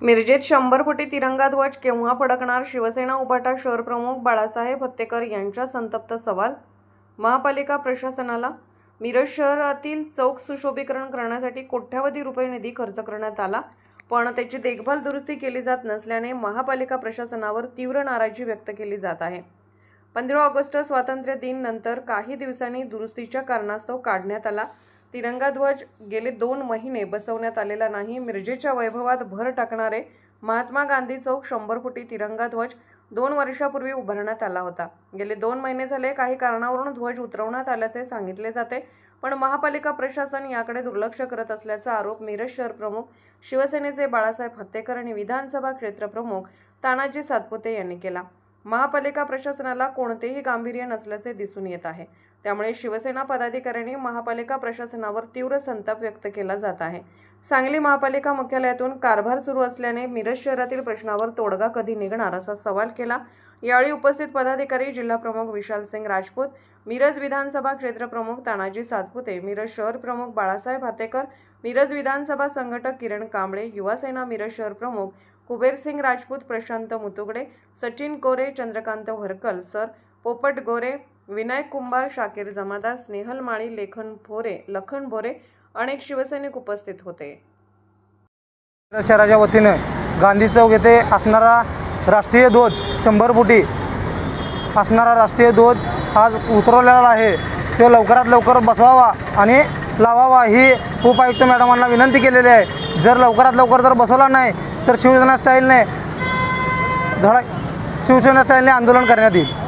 मिरजेत 100 फुटी तिरंगा ध्वज केव्हा फडकणार? शिवसेना उभाटा शहर प्रमुख बाळासाहेब हत्तेकर यांचा संतप्त सवाल महापालिका प्रशासनाला। मिरज शहरातील चौक सुशोभीकरण करण्यासाठी कोट्यवधी रुपये निधी खर्च करण्यात आला, पण त्याची देखभाल दुरुस्ती केली जात नसल्याने महापालिका प्रशासनावर तीव्र नाराजी व्यक्त केली जात आहे। 15 ऑगस्ट स्वातंत्र्य दिन नंतर काही दिवसांनी दुरुस्तीच्या कारणास्तव काढण्यात आला। तिरंगा ध्वज गेले 2 महिने बसवण्यात आलेला नाही। मिरजेच्या वैभवात भर टाकणारे महात्मा गांधी चौक 100 फुटी तिरंगा ध्वज 2 वर्षापूर्वी उभारण्यात आला होता। गेले 2 महिने झाले काही कारणावरून ध्वज उतरवण्यात आल्याचे सांगितले जाते, पण महापालिका प्रशासन याकडे दुर्लक्ष करत असल्याचा आरोप मिरज शहर प्रमुख शिवसेनेचे बाळासाहेब हत्तेकर आणि विधानसभा क्षेत्र प्रमुख तानाजी सातपुते यांनी केला। महापालिका प्रशासनाला कोणतेही गांभीर्य नसल्याचे दिसून येत आहे, त्यामुळे शिवसेना पदाधिकाऱ्यांनी महापालिका प्रशासनावर तीव्र संताप व्यक्त केला जात आहे। सांगली महापालिका मुख्यालयातून कारभार सुरू असल्याने मिरज शहरातील प्रश्नावर तोडगा कधी निघणार असा सवाल केला। यावेळी उपस्थित पदाधिकारी जिल्हा प्रमुख विशाल सिंग राजपूत, मिरज विधानसभा क्षेत्र प्रमुख तानाजी सातपुते, मिरज शहर प्रमुख बाळासाहेब हत्तेकर, मिरज विधानसभा संघटक किरण कांबळे, युवा सेना मिरज शहर प्रमुख कुबेर सिंग राजपूत, प्रशांत मुतुगडे, सचिन कोरे, चंद्रकांत भरकल सर, पोपट गोरे, विनायक कुंभार, शाकीर जमादार, स्नेहल माळी, लखन भोरे अनेक शिवसैनिक उपस्थित होते। शहराच्या वतीने गांधी चौक येथे असणारा राष्ट्रीय ध्वज 100 फुटी असणारा राष्ट्रीय ध्वज आज उतरवलेला आहे। तो लवकरात लवकर बसवावा आणि लावावा ही उपायुक्त मॅडमांना विनंती केलेली आहे। जर लवकरात लवकर जर बसवला नाही तर शिवसेना स्टाईलने आंदोलन करण्यात येईल।